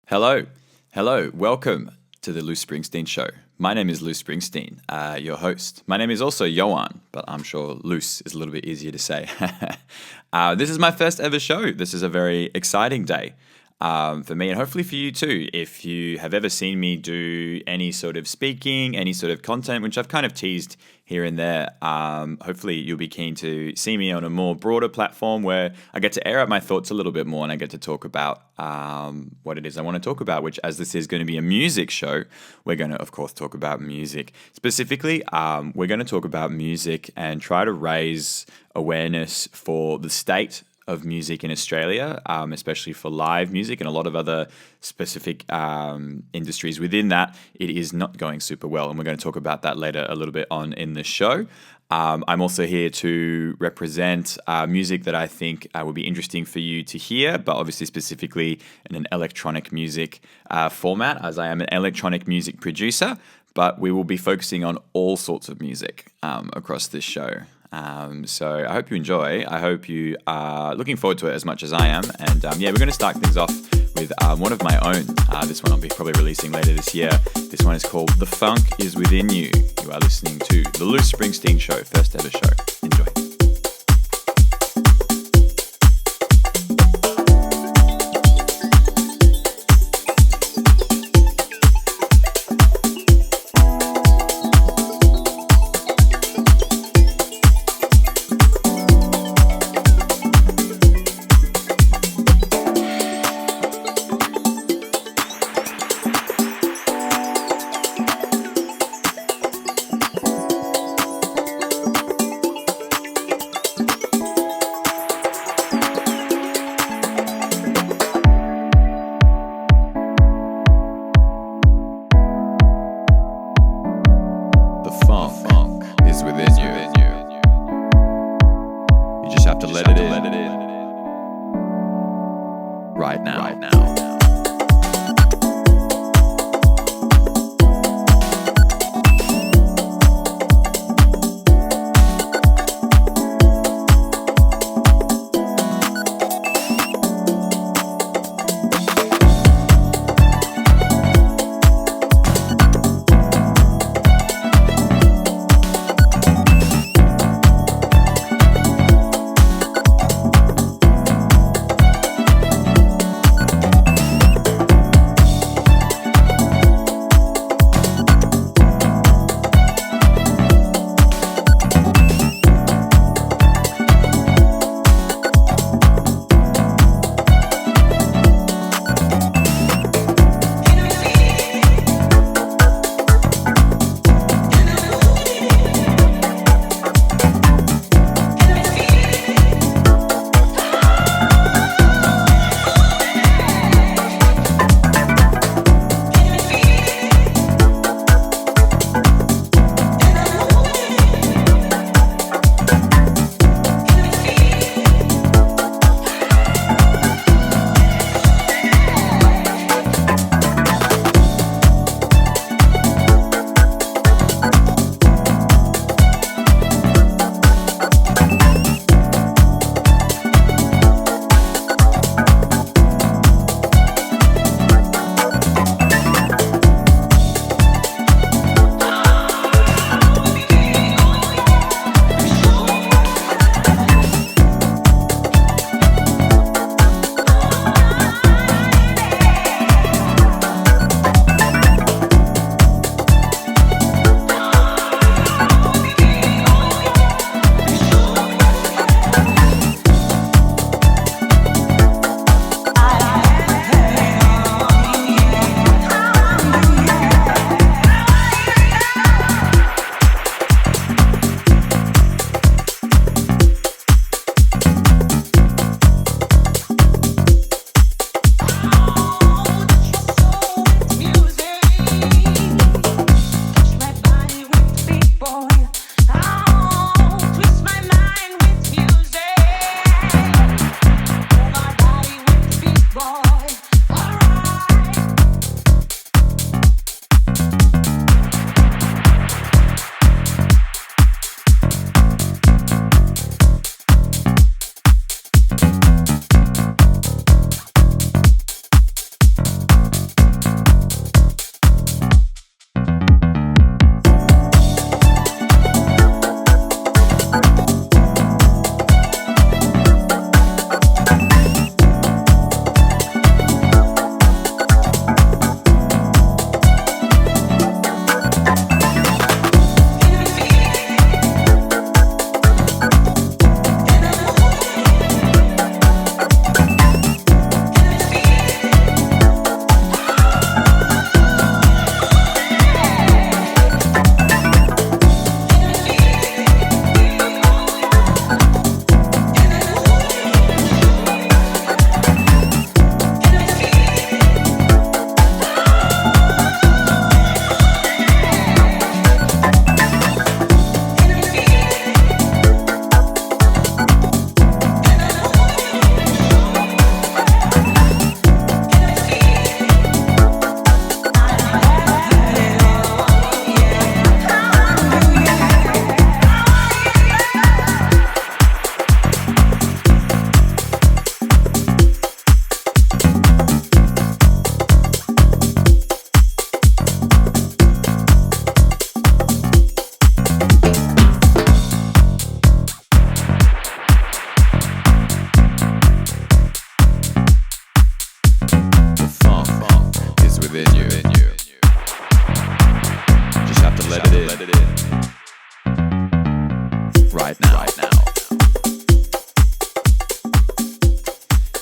Hello, hello, welcome to the Lou Springsteen Show. My name is Lou Springsteen, your host. My name is also Johan, but I'm sure Luce is a little bit easier to say. This is my first ever show. This is a very exciting day for me and hopefully for you too. If you have ever seen me do any sort of speaking, any sort of content, which I've kind of teased here and there, hopefully you'll be keen to see me on a more broader platform where I get to air out my thoughts a little bit more and I get to talk about what it is I want to talk about, which, as this is going to be a music show, we're going to, of course, talk about music. Specifically, we're going to talk about music and try to raise awareness for the state of music in Australia, especially for live music and a lot of other specific industries within that. It is not going super well, and we're going to talk about that later a little bit on in the show. I'm also here to represent music that I think would be interesting for you to hear, but obviously specifically in an electronic music format, as I am an electronic music producer, but we will be focusing on all sorts of music across this show. So I hope you enjoy. I hope you are looking forward to it as much as I am. And we're going to start things off with one of my own. This one I'll be probably releasing later this year. This one is called The Funk Is Within You. You are listening to The Lou Springsteen Show, first ever show. Enjoy.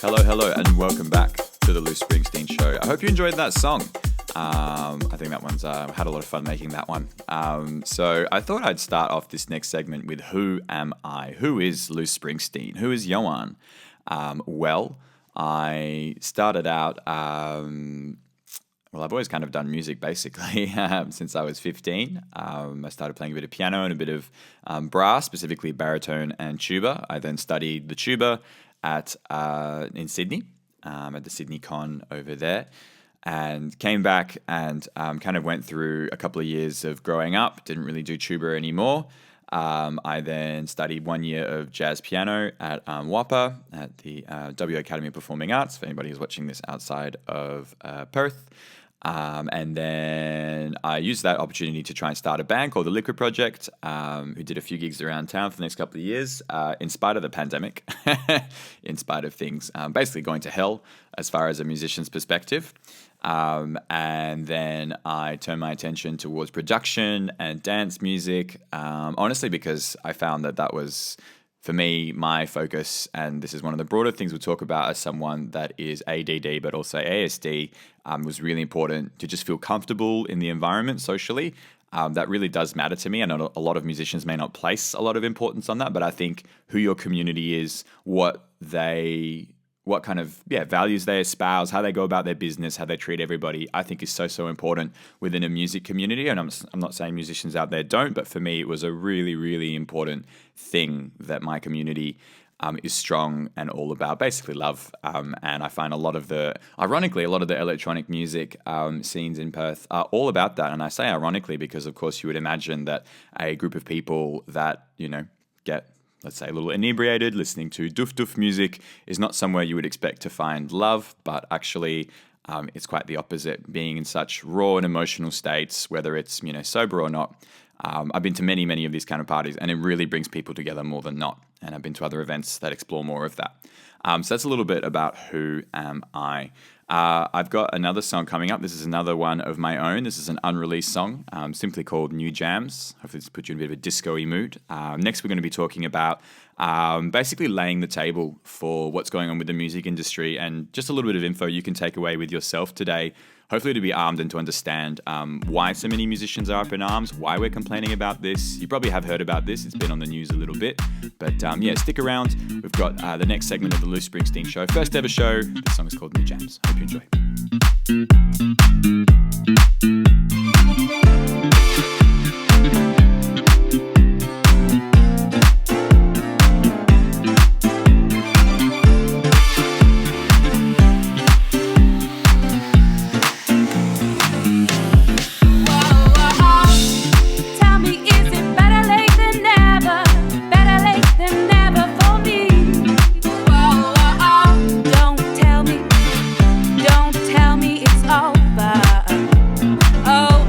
Hello, and welcome back to the Loose Springsteen Show. I hope you enjoyed that song. I think that one's had a lot of fun making that one. So I thought I'd start off this next segment with who am I? Who is Loose Springsteen? Who is Johan? Well, I started out. I've always kind of done music basically since I was 15. I started playing a bit of piano and a bit of brass, specifically baritone and tuba. I then studied the tuba in Sydney, at the Sydney Con over there, and came back and kind of went through a couple of years of growing up. Didn't really do tuba anymore. I then studied 1 year of jazz piano at WAPA, at the W Academy of Performing Arts, for anybody who's watching this outside of Perth. And then I used that opportunity to try and start a band called The Liquid Project, who did a few gigs around town for the next couple of years, in spite of the pandemic, in spite of things basically going to hell as far as a musician's perspective. And then I turned my attention towards production and dance music, honestly, because I found that was, for me, my focus, and this is one of the broader things we'll talk about as someone that is ADD but also ASD, was really important to just feel comfortable in the environment socially. That really does matter to me. I know a lot of musicians may not place a lot of importance on that, but I think who your community is, what kind of values they espouse, how they go about their business, how they treat everybody, I think is so important within a music community. And I'm not saying musicians out there don't, but for me, it was a really, really important thing that my community is strong and all about basically love. And I find ironically, a lot of the electronic music scenes in Perth are all about that. And I say ironically because, of course, you would imagine that a group of people that, get, let's say, a little inebriated, listening to doof music is not somewhere you would expect to find love, but actually it's quite the opposite, being in such raw and emotional states, whether it's, sober or not. I've been to many, many of these kind of parties, and it really brings people together more than not. And I've been to other events that explore more of that. So that's a little bit about who am I. I've got another song coming up. This is another one of my own. This is an unreleased song, simply called New Jams. Hopefully this puts you in a bit of a disco-y mood. Next, we're going to be talking about basically laying the table for what's going on with the music industry, and just a little bit of info you can take away with yourself today, hopefully to be armed and to understand why so many musicians are up in arms, why we're complaining about this. You probably have heard about this. It's been on the news a little bit. But stick around. We've got the next segment of the Loose Springsteen Show. First ever show. The song is called New Jams. Hope you enjoy. Don't tell me it's over. Oh.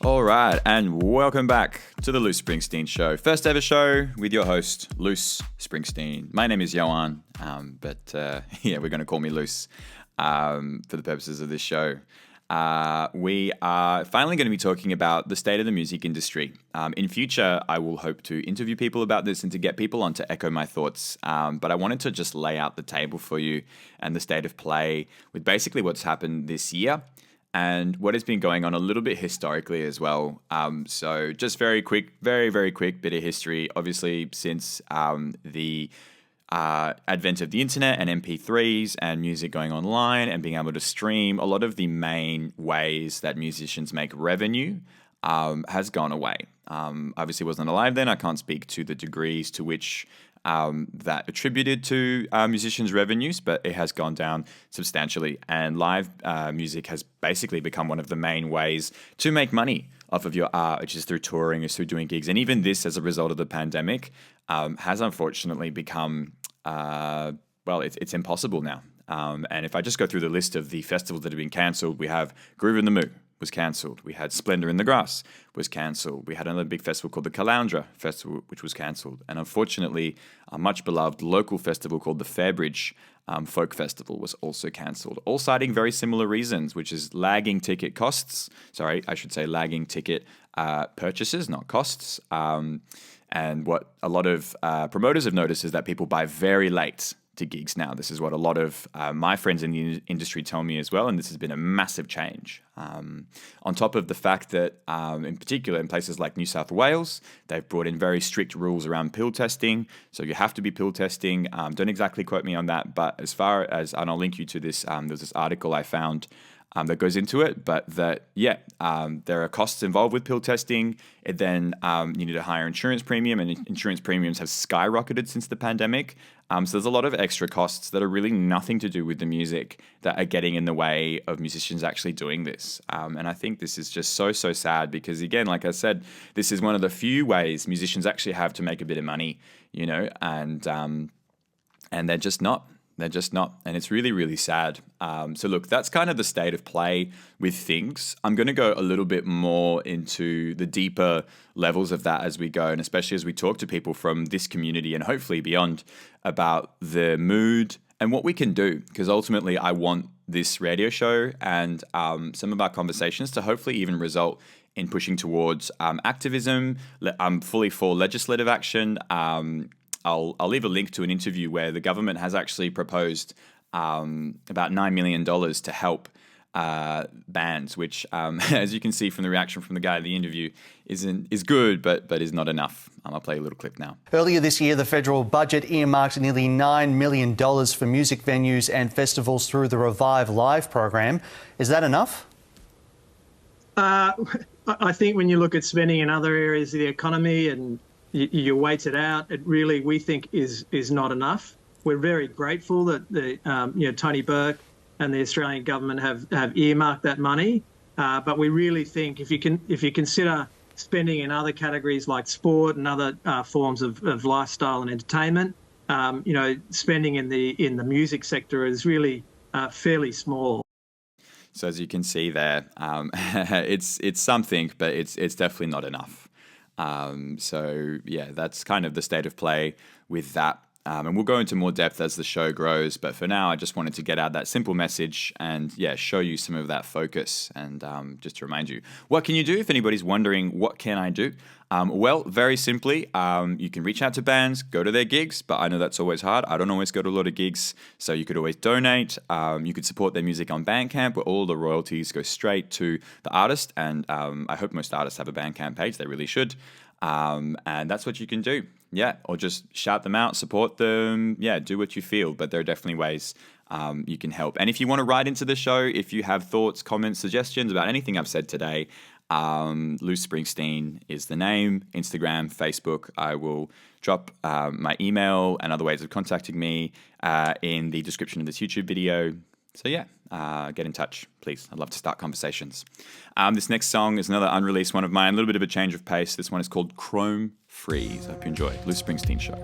All right, and welcome back to the Loose Springsteen Show. First ever show with your host, Loose Springsteen. My name is Johan, but we're going to call me Loose for the purposes of this show. We are finally going to be talking about the state of the music industry. In future, I will hope to interview people about this and to get people on to echo my thoughts. But I wanted to just lay out the table for you and the state of play with basically what's happened this year and what has been going on a little bit historically as well. So just very quick, very quick bit of history. Obviously, since the advent of the internet and MP3s and music going online and being able to stream, a lot of the main ways that musicians make revenue has gone away. Obviously wasn't alive then. I can't speak to the degrees to which that attributed to musicians' revenues, but it has gone down substantially. And live music has basically become one of the main ways to make money off of your art, which is through touring, is through doing gigs. And even this, as a result of the pandemic, has unfortunately become, it's impossible now. And if I just go through the list of the festivals that have been cancelled, we have Groove in the Moo was cancelled. We had Splendor in the Grass was cancelled. We had another big festival called the Caloundra Festival, which was cancelled. And unfortunately, a much beloved local festival called the Fairbridge Folk Festival was also cancelled. All citing very similar reasons, which is lagging ticket costs. Sorry, I should say lagging ticket purchases, not costs. And what a lot of promoters have noticed is that people buy very late to gigs now. This is what a lot of my friends in the industry tell me as well, and this has been a massive change. On top of the fact that, in particular, in places like New South Wales, they've brought in very strict rules around pill testing, so you have to be pill testing. Don't exactly quote me on that, but as far as, and I'll link you to this, there's this article I found that goes into it, but that, there are costs involved with pill testing. It then you need a higher insurance premium, and insurance premiums have skyrocketed since the pandemic. So there's a lot of extra costs that are really nothing to do with the music that are getting in the way of musicians actually doing this. And I think this is just so sad because, again, like I said, this is one of the few ways musicians actually have to make a bit of money, and they're just not. They're just not. And it's really sad. So look, that's kind of the state of play with things. I'm going to go a little bit more into the deeper levels of that as we go, and especially as we talk to people from this community and hopefully beyond about the mood and what we can do. Because ultimately, I want this radio show and some of our conversations to hopefully even result in pushing towards activism. I'm fully for legislative action. I'll leave a link to an interview where the government has actually proposed about $9 million to help bands, which, as you can see from the reaction from the guy in the interview, is good, but is not enough. I'll play a little clip now. Earlier this year, the federal budget earmarked nearly $9 million for music venues and festivals through the Revive Live program. Is that enough? I think when you look at spending in other areas of the economy and you weight it out, it really, we think, is not enough. We're very grateful that Tony Burke and the Australian government have earmarked that money, but we really think if you consider spending in other categories like sport and other forms of lifestyle and entertainment, spending in the music sector is really fairly small. So as you can see there, it's something, but it's definitely not enough. That's kind of the state of play with that. And we'll go into more depth as the show grows. But for now, I just wanted to get out that simple message and, show you some of that focus. And just to remind you, what can you do if anybody's wondering, what can I do? Well, very simply, you can reach out to bands, go to their gigs, but I know that's always hard. I don't always go to a lot of gigs, so you could always donate. You could support their music on Bandcamp, where all the royalties go straight to the artist. And I hope most artists have a Bandcamp page. They really should. And that's what you can do. Or just shout them out, support them. Do what you feel. But there are definitely ways you can help. And if you want to write into the show, if you have thoughts, comments, suggestions about anything I've said today, Loose Springsteen is the name. Instagram, Facebook. I will drop my email and other ways of contacting me in the description of this YouTube video. So get in touch, please. I'd love to start conversations. This next song is another unreleased one of mine, a little bit of a change of pace. This one is called Chrome Freeze. I hope you enjoy. Loose Springsteen Show.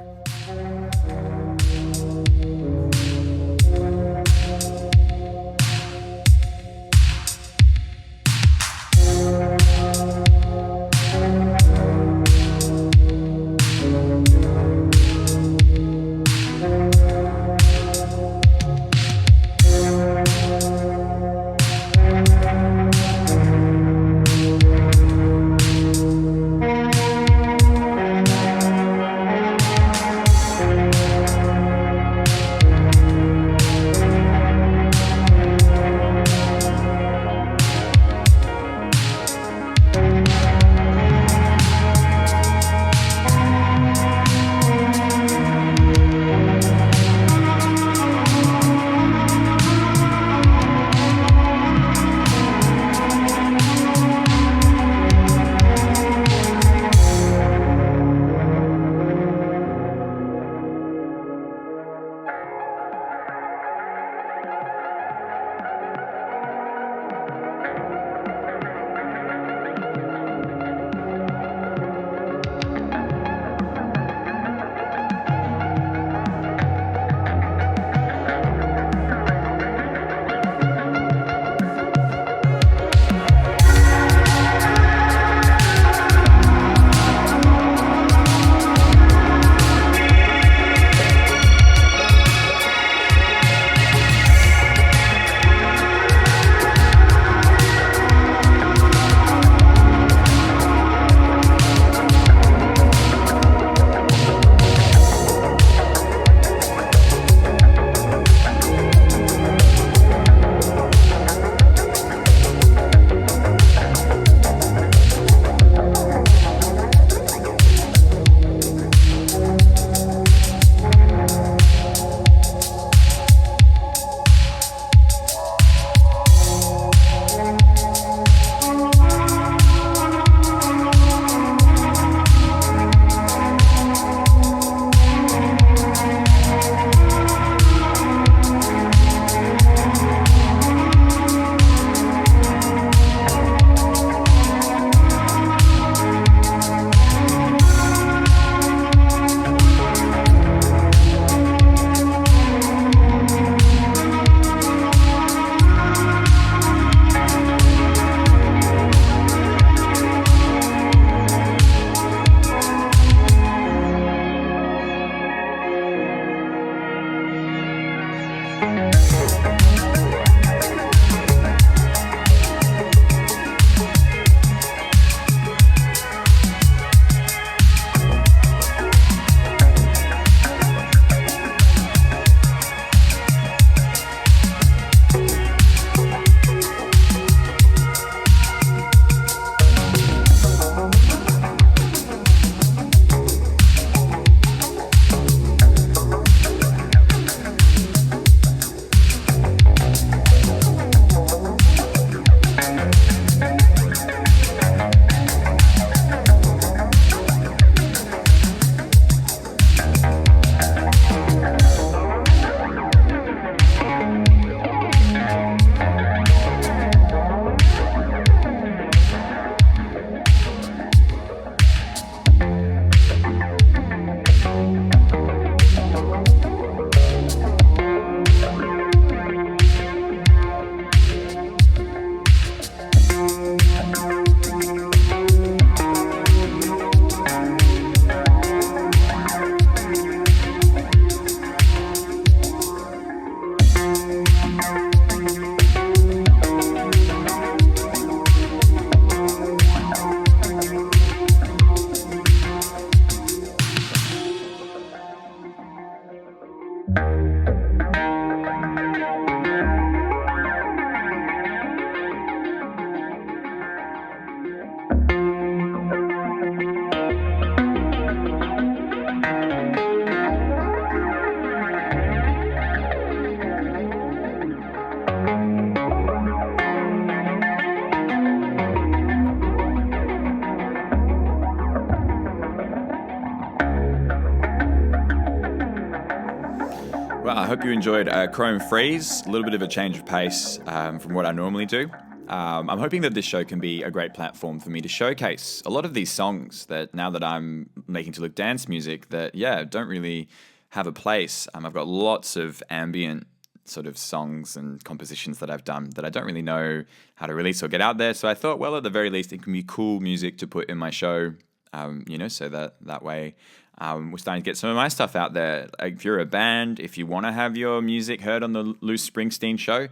hope you enjoyed Chrome Freeze, a little bit of a change of pace from what I normally do. I'm hoping that this show can be a great platform for me to showcase a lot of these songs that now that I'm making to look dance music that, don't really have a place. I've got lots of ambient sort of songs and compositions that I've done that I don't really know how to release or get out there. So I thought, well, at the very least, it can be cool music to put in my show, so that way we're starting to get some of my stuff out there. Like, if you're a band, if you want to have your music heard on the Loose Springsteen show,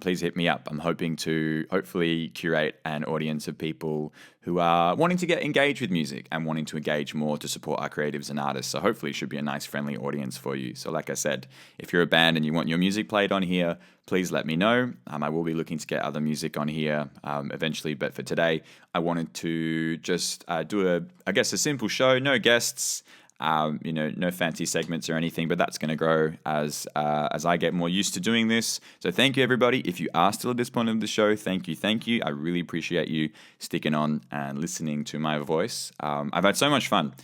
please hit me up. I'm hoping to hopefully curate an audience of people who are wanting to get engaged with music and wanting to engage more to support our creatives and artists. So hopefully it should be a nice, friendly audience for you. So like I said, if you're a band and you want your music played on here, please let me know. I will be looking to get other music on here eventually. But for today, I wanted to just do a simple show, no guests. No fancy segments or anything, but that's going to grow as I get more used to doing this. So thank you, everybody. If you are still at this point of the show, thank you. I really appreciate you sticking on and listening to my voice. I've had so much fun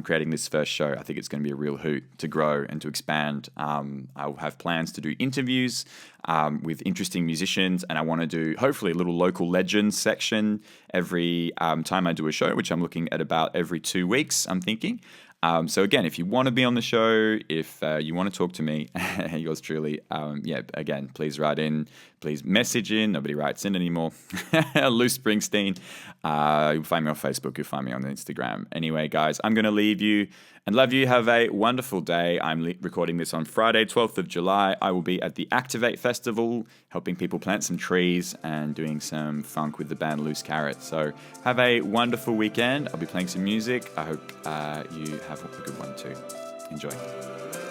creating this first show. I think it's going to be a real hoot to grow and to expand. I'll have plans to do interviews with interesting musicians, and I want to do hopefully a little local legends section every time I do a show, which I'm looking at about every 2 weeks, I'm thinking. So again, if you want to be on the show, if you want to talk to me, yours truly, again, please write in, please message in. Nobody writes in anymore. Loose Springsteen. You'll find me on Facebook. You'll find me on Instagram. Anyway, guys, I'm going to leave you and love you. Have a wonderful day. I'm recording this on Friday, 12th of July. I will be at the Activate Festival, helping people plant some trees and doing some funk with the band Loose Carrot. So have a wonderful weekend. I'll be playing some music. I hope you have a good one too. Enjoy.